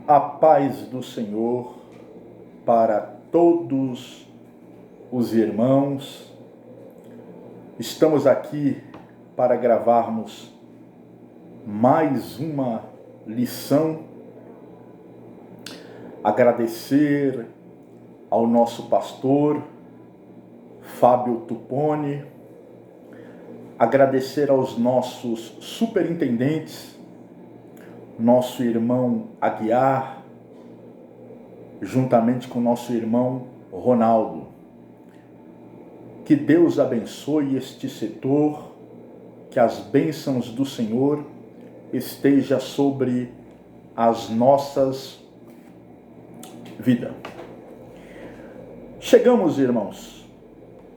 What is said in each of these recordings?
A paz do Senhor para todos os irmãos. Estamos aqui para gravarmos mais uma lição. Agradecer ao nosso pastor Fábio Tuponi, agradecer aos nossos superintendentes, nosso irmão Aguiar, juntamente com nosso irmão Ronaldo. Que Deus abençoe este setor, que as bênçãos do Senhor estejam sobre as nossas vidas. Chegamos, irmãos,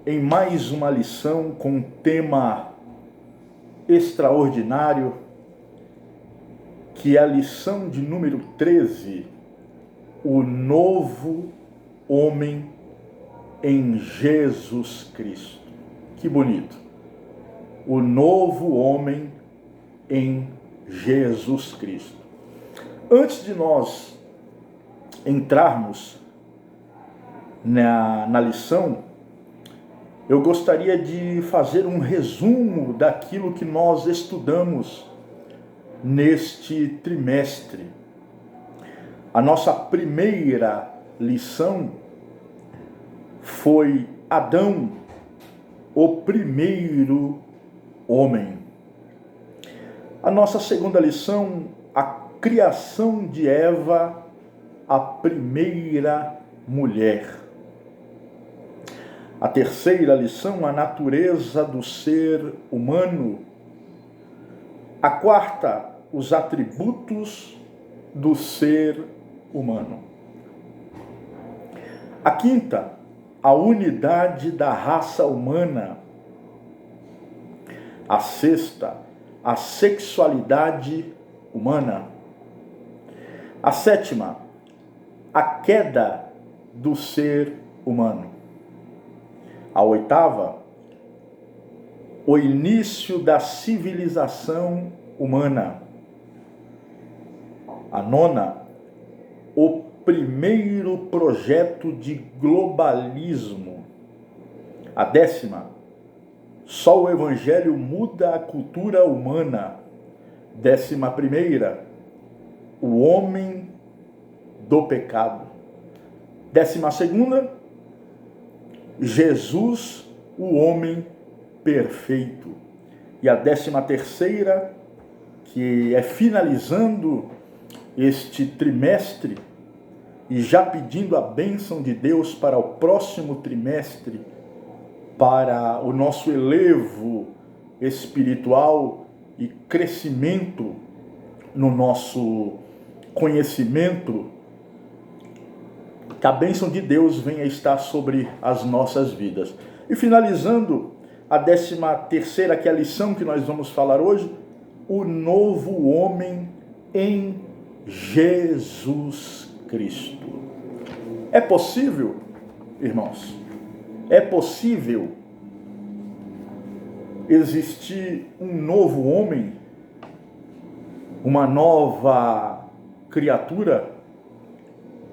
em mais uma lição com um tema extraordinário, que é a lição de número 13, o novo homem em Jesus Cristo. Que bonito! O novo homem em Jesus Cristo. Antes de nós entrarmos na lição, eu gostaria de fazer um resumo daquilo que nós estudamos neste trimestre. A nossa primeira lição foi Adão, o primeiro homem. A nossa segunda lição, a criação de Eva, a primeira mulher. A terceira lição, a natureza do ser humano. A quarta, os atributos do ser humano. A quinta, a unidade da raça humana. A sexta, a sexualidade humana. A sétima, a queda do ser humano. A oitava, o início da civilização humana. A nona, o primeiro projeto de globalismo. A décima, só o Evangelho muda a cultura humana. 11ª, o homem do pecado. 12ª, Jesus, o homem perfeito. E a 13ª, que é finalizando este trimestre e já pedindo a bênção de Deus para o próximo trimestre, para o nosso elevo espiritual e crescimento no nosso conhecimento, que a bênção de Deus venha estar sobre as nossas vidas. E finalizando a 13ª, que é a lição que nós vamos falar hoje, o novo homem em Jesus Cristo. É possível, irmãos, é possível existir um novo homem, uma nova criatura?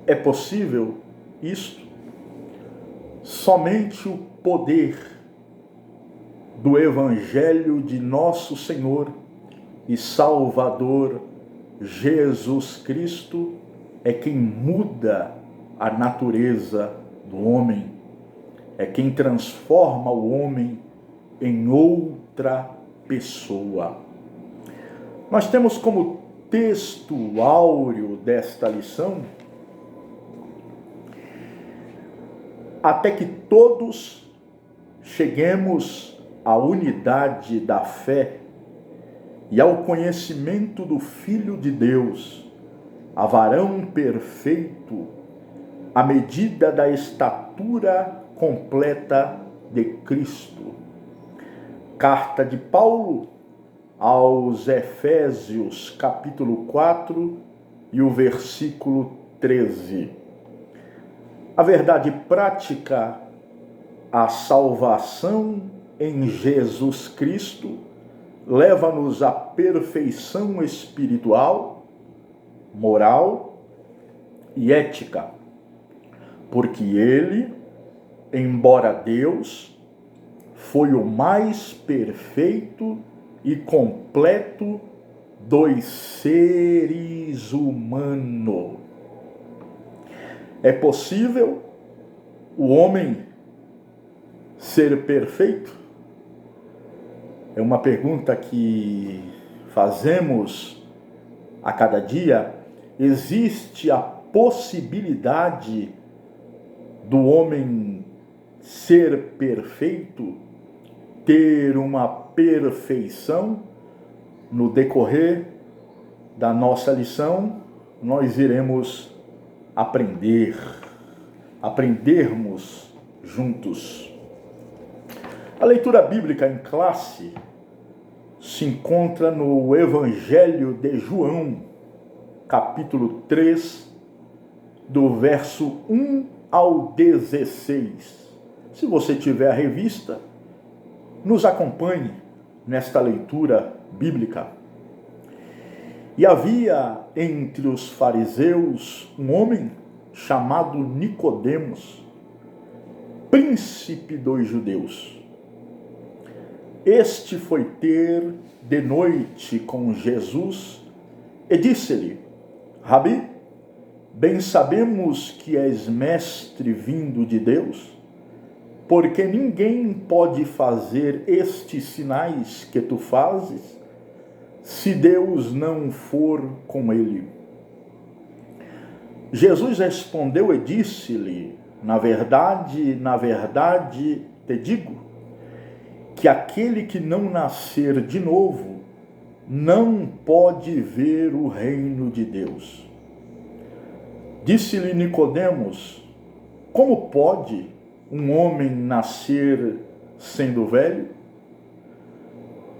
É possível isto? Somente o poder do Evangelho de nosso Senhor e Salvador Jesus Cristo é quem muda a natureza do homem, é quem transforma o homem em outra pessoa. Nós temos como texto áureo desta lição: até que todos cheguemos à unidade da fé e ao conhecimento do Filho de Deus, a varão perfeito, à medida da estatura completa de Cristo. Carta de Paulo aos Efésios, capítulo 4 e o versículo 13. A verdade prática, a salvação em Jesus Cristo, leva-nos à perfeição espiritual, moral e ética, porque ele, embora Deus, foi o mais perfeito e completo dos seres humanos. É possível o homem ser perfeito? É uma pergunta que fazemos a cada dia. Existe a possibilidade do homem ser perfeito, ter uma perfeição? No decorrer da nossa lição, nós iremos aprendermos juntos. A leitura bíblica em classe se encontra no Evangelho de João, capítulo 3, do verso 1 ao 16. Se você tiver a revista, nos acompanhe nesta leitura bíblica. E havia entre os fariseus um homem chamado Nicodemos, príncipe dos judeus. Este foi ter de noite com Jesus e disse-lhe: Rabi, bem sabemos que és mestre vindo de Deus, porque ninguém pode fazer estes sinais que tu fazes, se Deus não for com ele. Jesus respondeu e disse-lhe: na verdade te digo, que aquele que não nascer de novo não pode ver o reino de Deus. Disse-lhe Nicodemos: como pode um homem nascer sendo velho?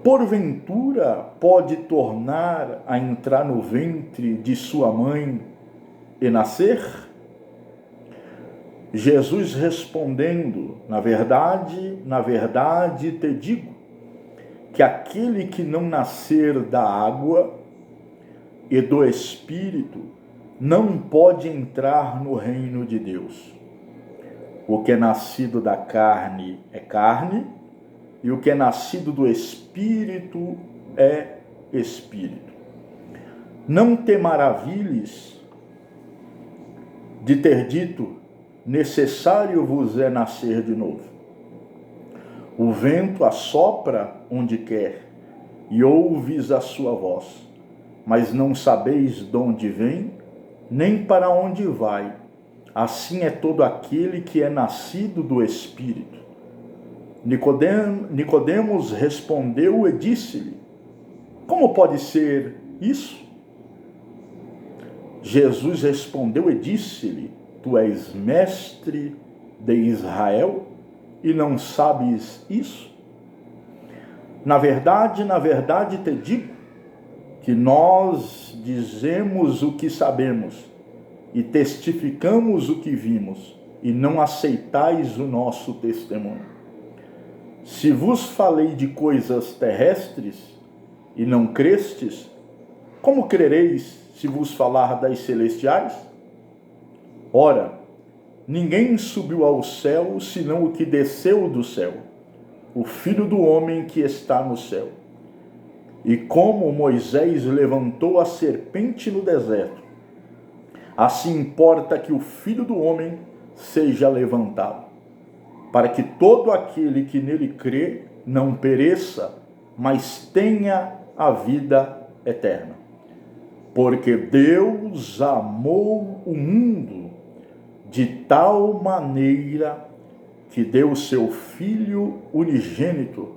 Porventura pode tornar a entrar no ventre de sua mãe e nascer? Jesus respondendo: na verdade te digo, que aquele que não nascer da água e do Espírito não pode entrar no reino de Deus. O que é nascido da carne é carne, e o que é nascido do Espírito é Espírito. Não te maravilhes de ter dito: necessário vos é nascer de novo. O vento assopra onde quer, e ouves a sua voz, mas não sabeis de onde vem, nem para onde vai. Assim é todo aquele que é nascido do Espírito. Nicodemos respondeu e disse-lhe: como pode ser isso? Jesus respondeu e disse-lhe: tu és mestre de Israel e não sabes isso? Na verdade te digo que nós dizemos o que sabemos e testificamos o que vimos, e não aceitais o nosso testemunho. Se vos falei de coisas terrestres e não crestes, como crereis se vos falar das celestiais? Ora, ninguém subiu ao céu senão o que desceu do céu, o Filho do homem que está no céu. E como Moisés levantou a serpente no deserto, assim importa que o Filho do homem seja levantado, para que todo aquele que nele crê não pereça, mas tenha a vida eterna. Porque Deus amou o mundo de tal maneira que deu seu Filho unigênito,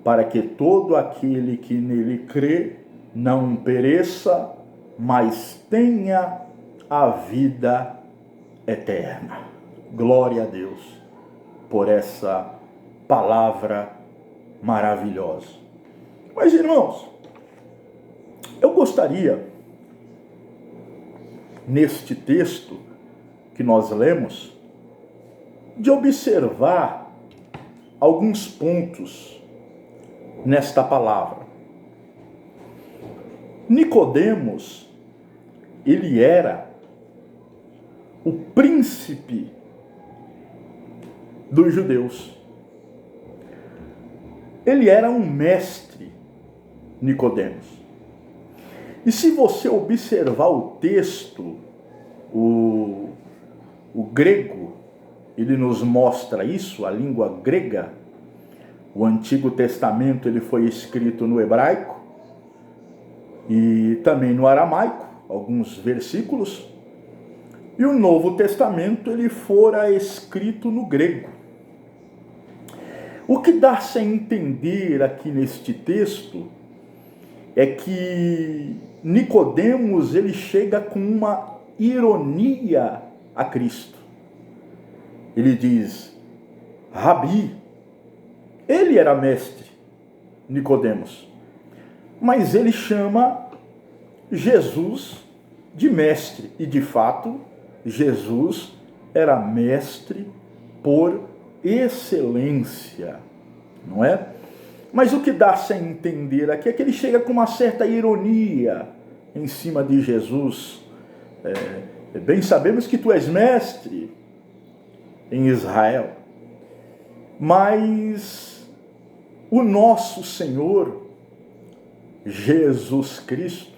para que todo aquele que nele crê não pereça, mas tenha a vida eterna. Glória a Deus por essa palavra maravilhosa. Mas, irmãos, eu gostaria, neste texto que nós lemos, de observar alguns pontos nesta palavra. Nicodemos, ele era o príncipe dos judeus. Ele era um mestre, Nicodemos. E se você observar o texto, o grego, ele nos mostra isso, a língua grega. O Antigo Testamento ele foi escrito no hebraico e também no aramaico, alguns versículos. E o Novo Testamento ele fora escrito no grego. O que dá-se a entender aqui neste texto é que Nicodemos ele chega com uma ironia a Cristo. Ele diz, Rabi, ele era mestre, Nicodemos, mas ele chama Jesus de mestre, e de fato, Jesus era mestre por excelência, não é? Mas o que dá-se a entender aqui é que ele chega com uma certa ironia em cima de Jesus. Bem sabemos que tu és mestre em Israel, mas o nosso Senhor Jesus Cristo,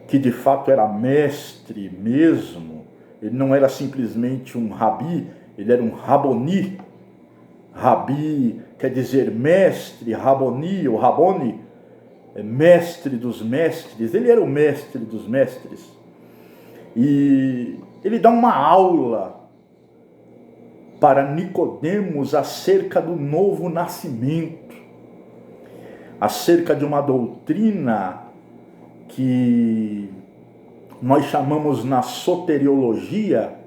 que de fato era mestre mesmo, ele não era simplesmente um rabi, ele era um raboni. Rabi quer dizer mestre, raboni ou rabone, mestre dos mestres. Ele era o mestre dos mestres. E ele dá uma aula para Nicodemos acerca do novo nascimento, acerca de uma doutrina que nós chamamos na soteriologia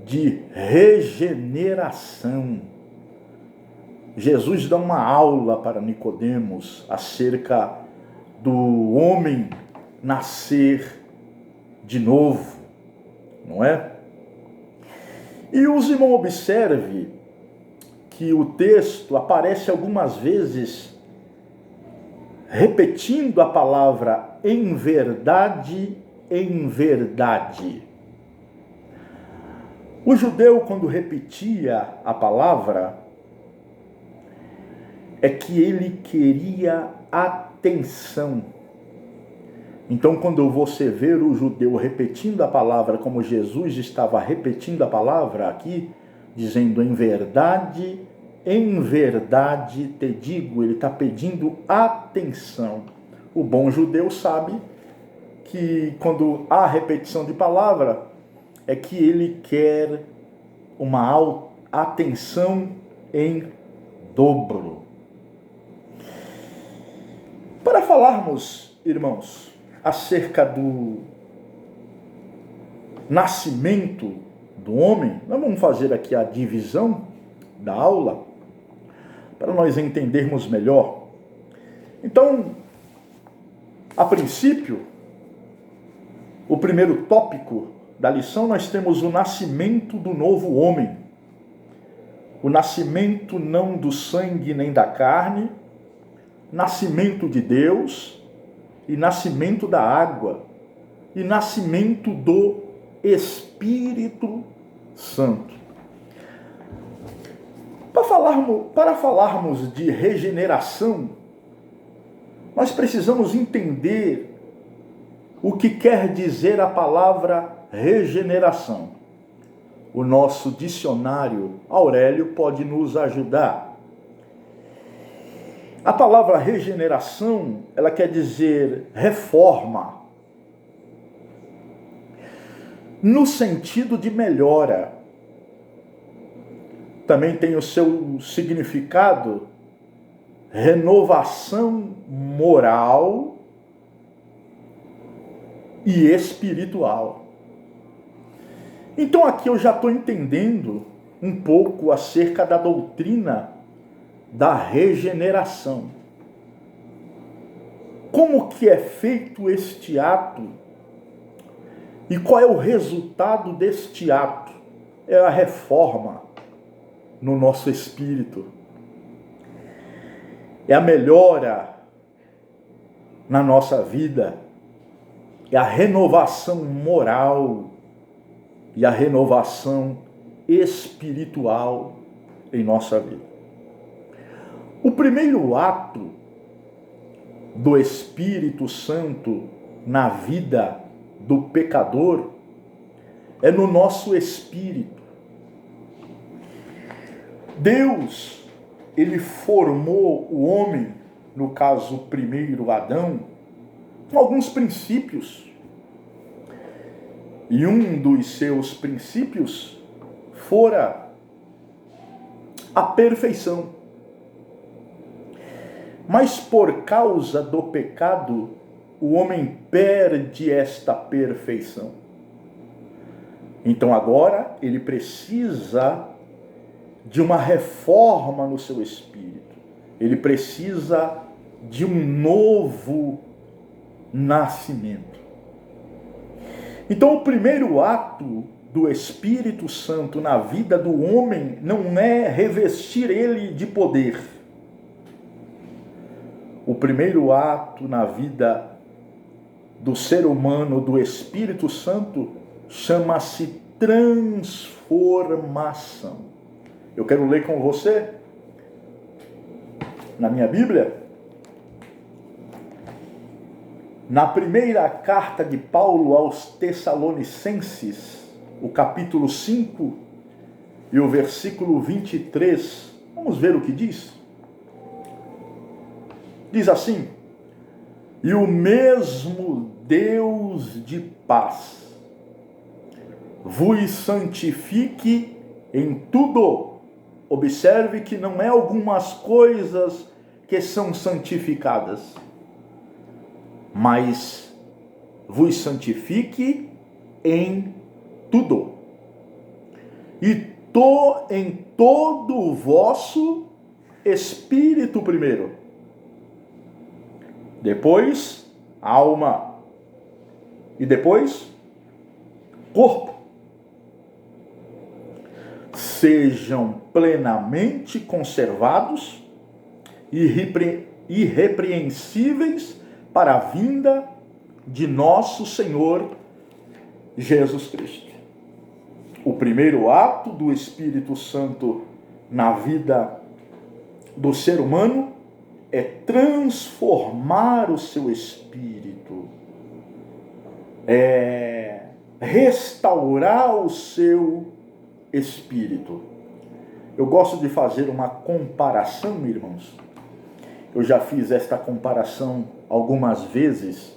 de regeneração. Jesus dá uma aula para Nicodemos acerca do homem nascer de novo, não é? E os irmãos observe que o texto aparece algumas vezes repetindo a palavra em verdade, em verdade. O judeu, quando repetia a palavra, é que ele queria atenção. Então, quando você vê o judeu repetindo a palavra, como Jesus estava repetindo a palavra aqui, dizendo em verdade te digo, ele está pedindo atenção. O bom judeu sabe que quando há repetição de palavra, é que ele quer uma atenção em dobro. Para falarmos, irmãos, acerca do nascimento do homem, nós vamos fazer aqui a divisão da aula, para nós entendermos melhor. Então, a princípio, o primeiro tópico da lição, nós temos o nascimento do novo homem. O nascimento não do sangue nem da carne, nascimento de Deus e nascimento da água e nascimento do Espírito Santo. Para falarmos de regeneração, nós precisamos entender o que quer dizer a palavra regeneração. O nosso dicionário Aurélio pode nos ajudar. A palavra regeneração, ela quer dizer reforma, no sentido de melhora. Também tem o seu significado, renovação moral e espiritual. Então aqui eu já estou entendendo um pouco acerca da doutrina da regeneração. Como que é feito este ato? E qual é o resultado deste ato? É a reforma no nosso espírito. É a melhora na nossa vida. É a renovação moral. e a renovação espiritual em nossa vida. O primeiro ato do Espírito Santo na vida do pecador é no nosso espírito. Deus, ele formou o homem, no caso o primeiro Adão, com alguns princípios. E um dos seus princípios fora a perfeição. Mas por causa do pecado, o homem perde esta perfeição. Então agora ele precisa de uma reforma no seu espírito. Ele precisa de um novo nascimento. Então o primeiro ato do Espírito Santo na vida do homem não é revestir ele de poder. O primeiro ato na vida do ser humano do Espírito Santo chama-se transformação. Eu quero ler com você, na minha Bíblia, na primeira carta de Paulo aos Tessalonicenses, o capítulo 5 e o versículo 23. Vamos ver o que diz? Diz assim: e o mesmo Deus de paz vos santifique em tudo. Observe que não é algumas coisas que são santificadas, mas vos santifique em tudo. E em todo o vosso espírito primeiro. Depois, alma. E depois, corpo. Sejam plenamente conservados e irrepreensíveis para a vinda de nosso Senhor Jesus Cristo. O primeiro ato do Espírito Santo na vida do ser humano é transformar o seu espírito, é restaurar o seu espírito. Eu gosto de fazer uma comparação, irmãos. Eu já fiz esta comparação algumas vezes.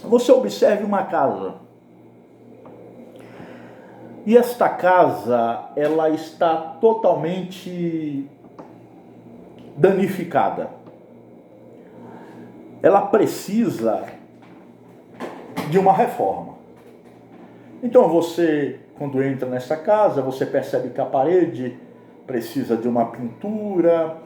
Você observe uma casa. E esta casa, ela está totalmente danificada. Ela precisa de uma reforma. Então você, quando entra nessa casa, você percebe que a parede precisa de uma pintura,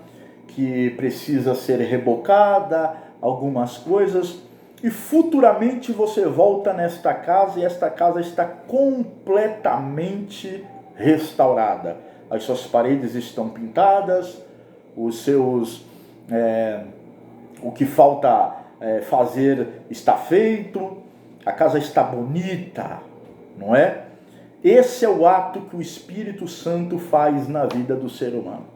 que precisa ser rebocada, algumas coisas, e futuramente você volta nesta casa e esta casa está completamente restaurada. As suas paredes estão pintadas, o que falta fazer está feito, a casa está bonita, não é? Esse é o ato que o Espírito Santo faz na vida do ser humano.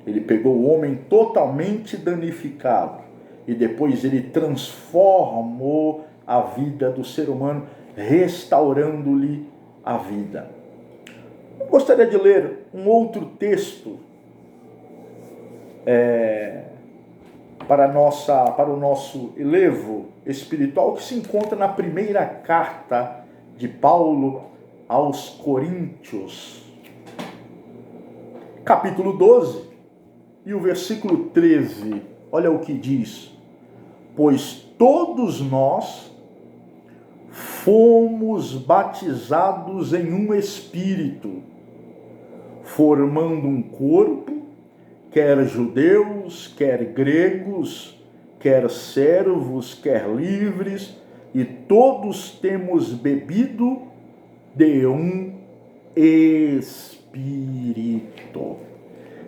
Ele pegou o homem totalmente danificado e depois ele transformou a vida do ser humano, restaurando-lhe a vida. Eu gostaria de ler um outro texto para o nosso elevo espiritual, que se encontra na primeira carta de Paulo aos Coríntios, capítulo 12 e o versículo 13. Olha o que diz: pois todos nós fomos batizados em um espírito, formando um corpo, quer judeus, quer gregos, quer servos, quer livres, e todos temos bebido de um espírito.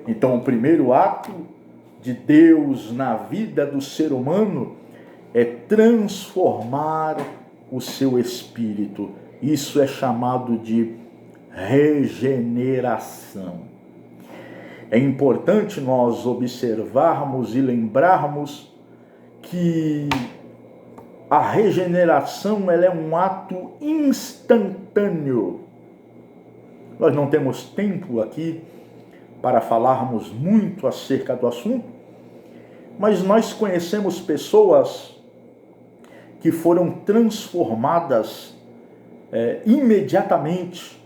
Então, o primeiro ato de Deus na vida do ser humano é transformar o seu espírito. Isso é chamado de regeneração. É importante nós observarmos e lembrarmos que a regeneração ela é um ato instantâneo. Nós não temos tempo aqui para falarmos muito acerca do assunto, mas nós conhecemos pessoas que foram transformadas imediatamente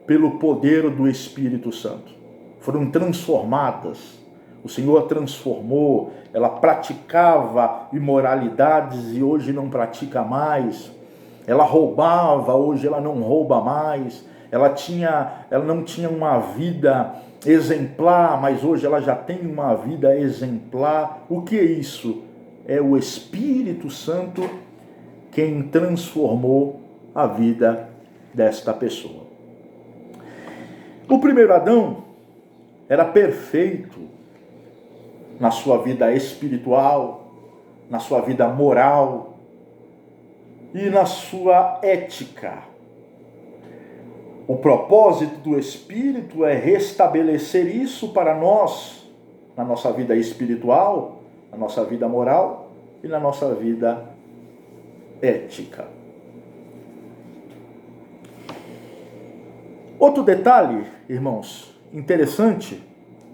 pelo poder do Espírito Santo. Foram transformadas. O Senhor a transformou. Ela praticava imoralidades e hoje não pratica mais. Ela roubava, hoje ela não rouba mais. Ela não tinha uma vida exemplar, mas hoje ela já tem uma vida exemplar. O que é isso? É o Espírito Santo quem transformou a vida desta pessoa. O primeiro Adão era perfeito na sua vida espiritual, na sua vida moral e na sua ética. O propósito do Espírito é restabelecer isso para nós, na nossa vida espiritual, na nossa vida moral e na nossa vida ética. Outro detalhe, irmãos, interessante,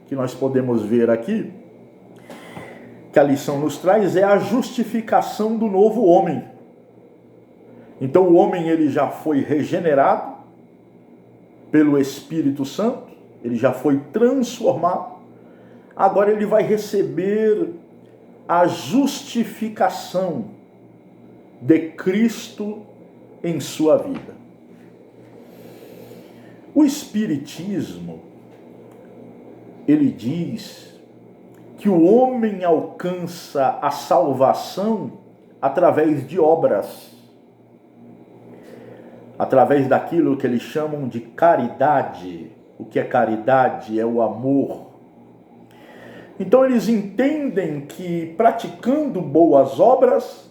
que nós podemos ver aqui, que a lição nos traz, é a justificação do novo homem. Então o homem ele já foi regenerado pelo Espírito Santo, ele já foi transformado, agora ele vai receber a justificação de Cristo em sua vida. O Espiritismo, ele diz que o homem alcança a salvação através de obras, através daquilo que eles chamam de caridade. O que é caridade? É o amor. Então eles entendem que praticando boas obras,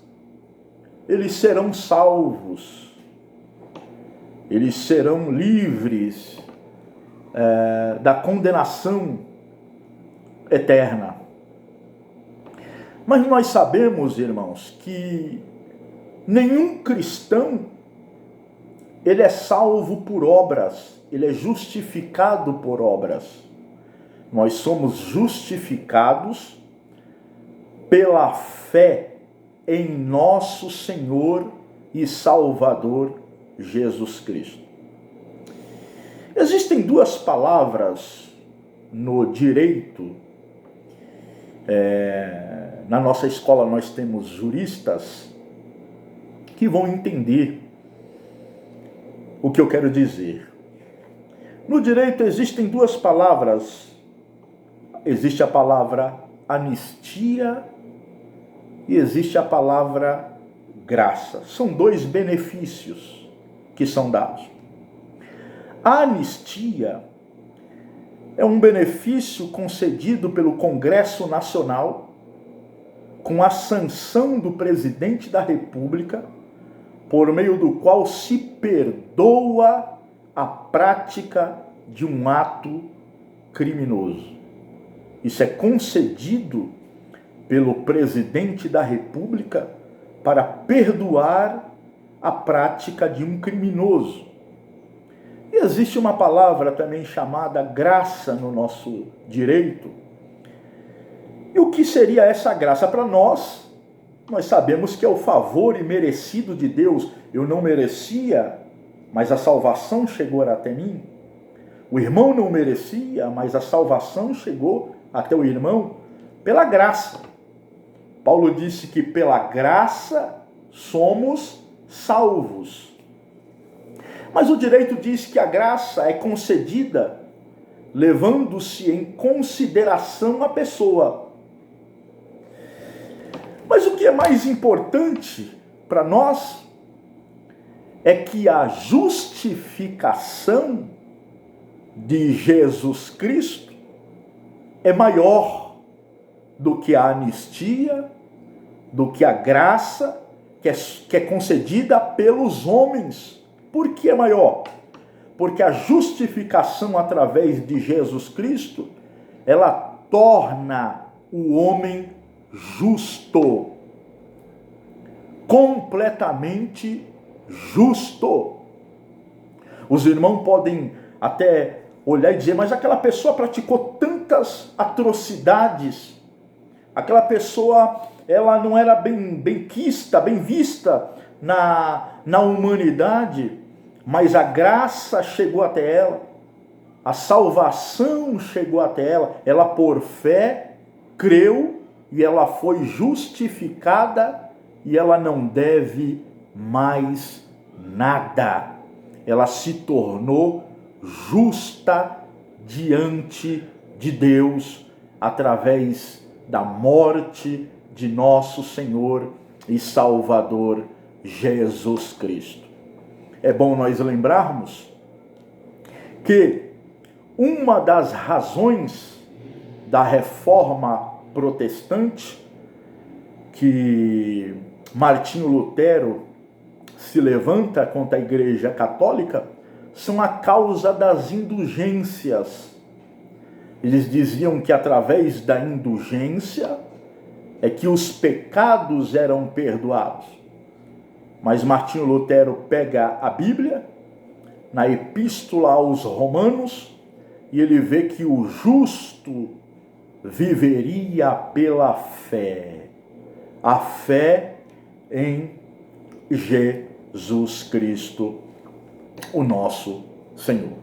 eles serão salvos, eles serão livres da condenação eterna. Mas nós sabemos, irmãos, que nenhum cristão ele é salvo por obras, ele é justificado por obras. Nós somos justificados pela fé em nosso Senhor e Salvador Jesus Cristo. Existem duas palavras no direito. Na nossa escola nós temos juristas que vão entender o que eu quero dizer. No direito existem duas palavras. Existe a palavra anistia e existe a palavra graça. São dois benefícios que são dados. A anistia é um benefício concedido pelo Congresso Nacional com a sanção do presidente da República, por meio do qual se perdoa a prática de um ato criminoso. Isso é concedido pelo presidente da República para perdoar a prática de um criminoso. E existe uma palavra também chamada graça no nosso direito. E o que seria essa graça? Para nós sabemos que é o favor imerecido de Deus. Eu não merecia, mas a salvação chegou até mim. O irmão não merecia, mas a salvação chegou até o irmão pela graça. Paulo disse que pela graça somos salvos. Mas o direito diz que a graça é concedida levando-se em consideração a pessoa. Mas o que é mais importante para nós é que a justificação de Jesus Cristo é maior do que a anistia, do que a graça que é concedida pelos homens. Por que é maior? Porque a justificação através de Jesus Cristo, ela torna o homem justo. Completamente justo. Os irmãos podem até olhar e dizer, mas aquela pessoa praticou tantas atrocidades, aquela pessoa, ela não era bem vista na humanidade, mas a graça chegou até ela, a salvação chegou até ela, ela por fé creu e ela foi justificada e ela não deve mais nada. Ela se tornou justa diante de Deus através da morte de nosso Senhor e Salvador Jesus Cristo. É bom nós lembrarmos que uma das razões da reforma protestante que Martinho Lutero se levanta contra a Igreja Católica são a causa das indulgências. Eles diziam que através da indulgência é que os pecados eram perdoados. Mas Martinho Lutero pega a Bíblia, na Epístola aos Romanos, e ele vê que o justo viveria pela fé. A fé em Jesus Cristo, o nosso Senhor.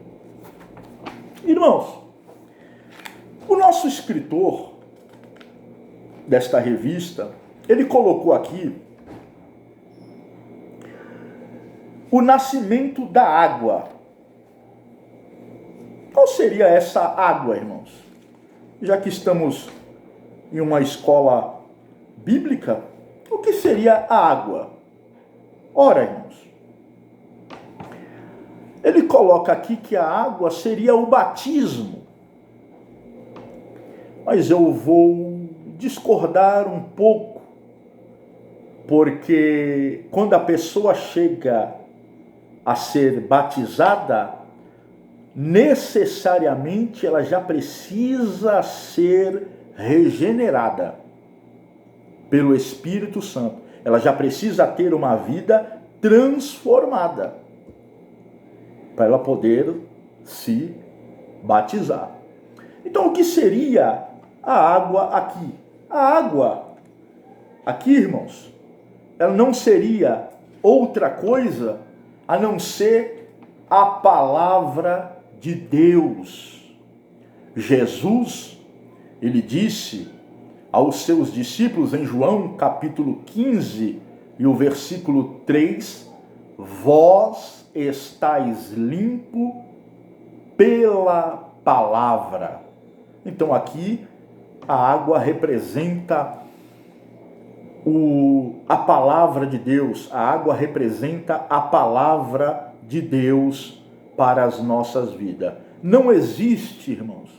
Irmãos, o nosso escritor desta revista, ele colocou aqui o nascimento da água. Qual seria essa água, irmãos? Já que estamos em uma escola bíblica, o que seria a água? Ora, irmãos, ele coloca aqui que a água seria o batismo. Mas eu vou discordar um pouco, porque quando a pessoa chega a ser batizada, necessariamente ela já precisa ser regenerada pelo Espírito Santo. Ela já precisa ter uma vida transformada para ela poder se batizar. Então, o que seria a água aqui? A água aqui, irmãos, ela não seria outra coisa a não ser a palavra de Deus. Jesus, ele disse aos seus discípulos em João capítulo 15 e o versículo 3, vós estáis limpo pela palavra. Então aqui a água representa a palavra de Deus. A água representa a palavra de Deus para as nossas vidas. Não existe, irmãos,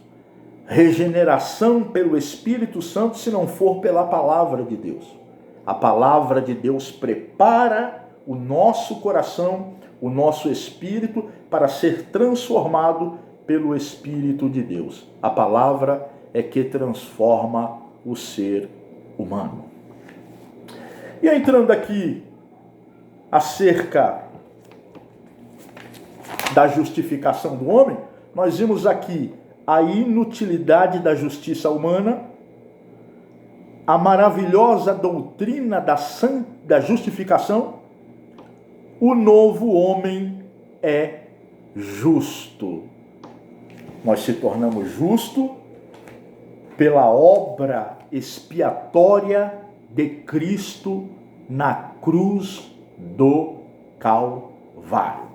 regeneração pelo Espírito Santo se não for pela palavra de Deus. A palavra de Deus prepara o nosso coração, o nosso espírito para ser transformado pelo Espírito de Deus. A palavra é que transforma o ser humano. E entrando aqui acerca da justificação do homem, nós vimos aqui a inutilidade da justiça humana, a maravilhosa doutrina da justificação. O novo homem é justo. Nós se tornamos justos pela obra expiatória de Cristo na cruz do Calvário.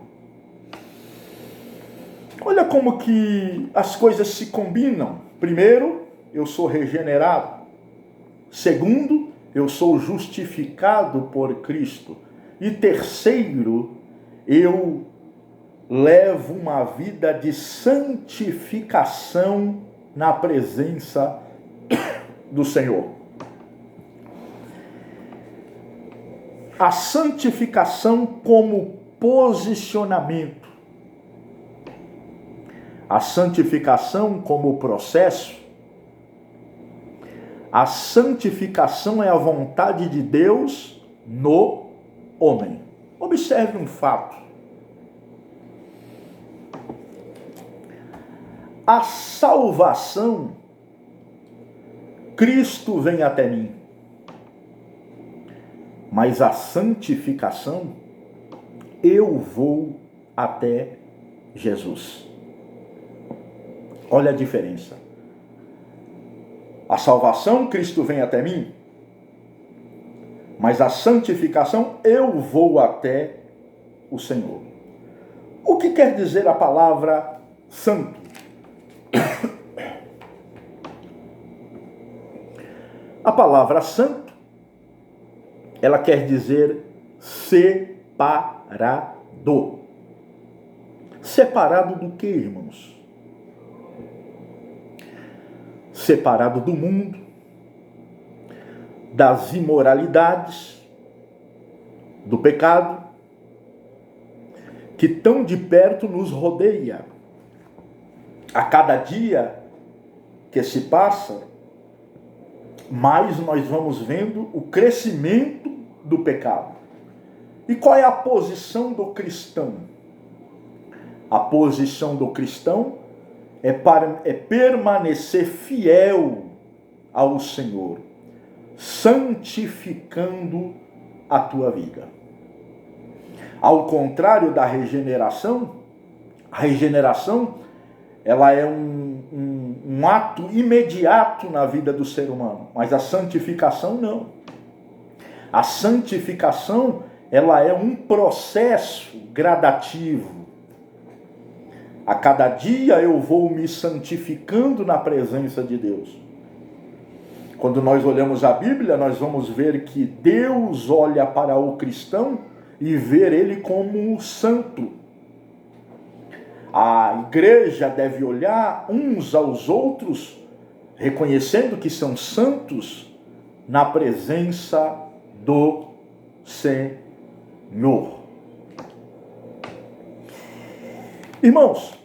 Olha como que as coisas se combinam. Primeiro, eu sou regenerado. Segundo, eu sou justificado por Cristo. E terceiro, eu levo uma vida de santificação na presença do Senhor. A santificação como posicionamento. a santificação como processo. A santificação é a vontade de Deus no homem. Observe um fato. A salvação, Cristo vem até mim. Mas a santificação, eu vou até Jesus. Olha a diferença. A salvação, Cristo vem até mim. Mas a santificação, eu vou até o Senhor. O que quer dizer a palavra santo? A palavra santo, ela quer dizer separado. Separado do que, irmãos? Separado do mundo, das imoralidades, do pecado, que tão de perto nos rodeia. A cada dia que se passa, mais nós vamos vendo o crescimento do pecado. E qual é a posição do cristão? A posição do cristão é permanecer fiel ao Senhor, santificando a tua vida. Ao contrário da regeneração, a regeneração ela é um ato imediato na vida do ser humano, mas a santificação não. A santificação ela é um processo gradativo. A cada dia eu vou me santificando na presença de Deus. Quando nós olhamos a Bíblia, nós vamos ver que Deus olha para o cristão e vê ele como santo. A igreja deve olhar uns aos outros, reconhecendo que são santos na presença do Senhor. Irmãos,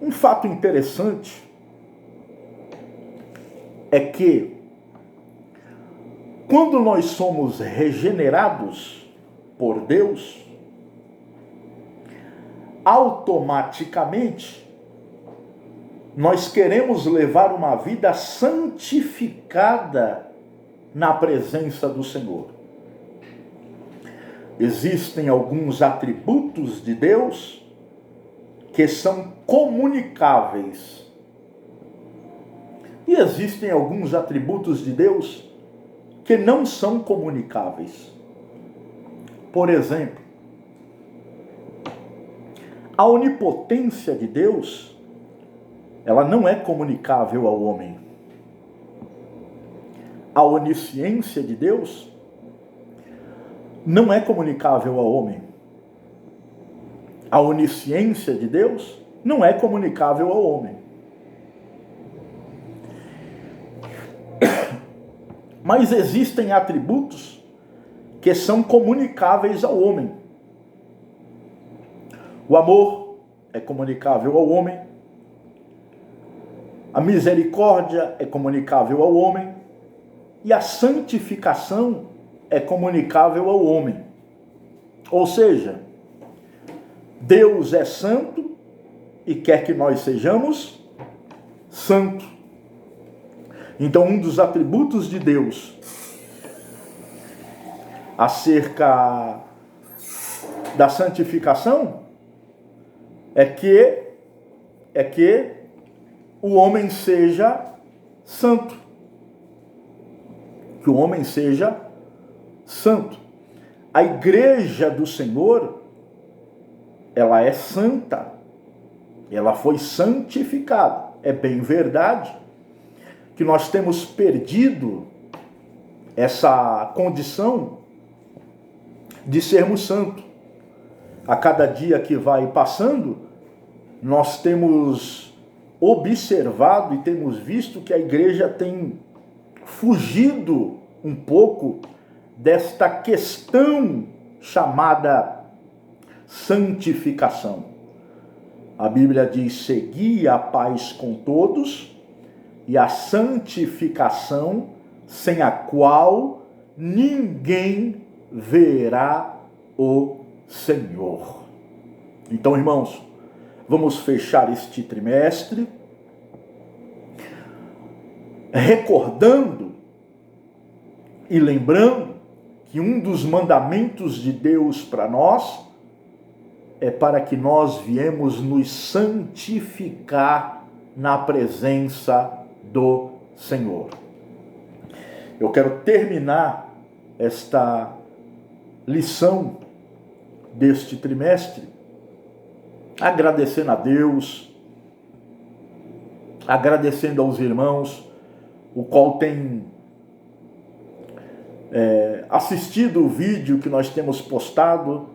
um fato interessante é que quando nós somos regenerados por Deus, automaticamente nós queremos levar uma vida santificada na presença do Senhor. Existem alguns atributos de Deus que são comunicáveis. E existem alguns atributos de Deus que não são comunicáveis. Por exemplo, a onipotência de Deus, ela não é comunicável ao homem. A onisciência de Deus não é comunicável ao homem. A onisciência de Deus não é comunicável ao homem. Mas existem atributos que são comunicáveis ao homem. O amor é comunicável ao homem. A misericórdia é comunicável ao homem. E a santificação é comunicável ao homem. Ou seja, Deus é santo e quer que nós sejamos santos. Então, um dos atributos de Deus acerca da santificação é que o homem seja santo. Que o homem seja santo. A igreja do Senhor, ela é santa. Ela foi santificada. É bem verdade que nós temos perdido essa condição de sermos santos. A cada dia que vai passando, nós temos observado e temos visto que a igreja tem fugido um pouco desta questão chamada santificação. A Bíblia diz: segui a paz com todos e a santificação, sem a qual ninguém verá o Senhor. Então, irmãos, vamos fechar este trimestre recordando e lembrando que um dos mandamentos de Deus para nós é para que nós viemos nos santificar na presença do Senhor. Eu quero terminar esta lição deste trimestre agradecendo a Deus, agradecendo aos irmãos, o qual tem assistido o vídeo que nós temos postado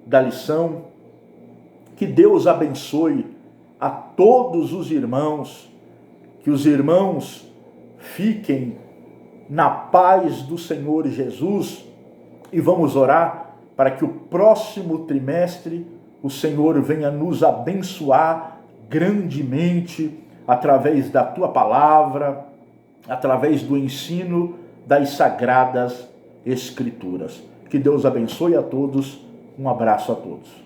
da lição. Que Deus abençoe a todos os irmãos, que os irmãos fiquem na paz do Senhor Jesus, e vamos orar para que o próximo trimestre o Senhor venha nos abençoar grandemente através da tua palavra, através do ensino das Sagradas Escrituras. Que Deus abençoe a todos. Um abraço a todos.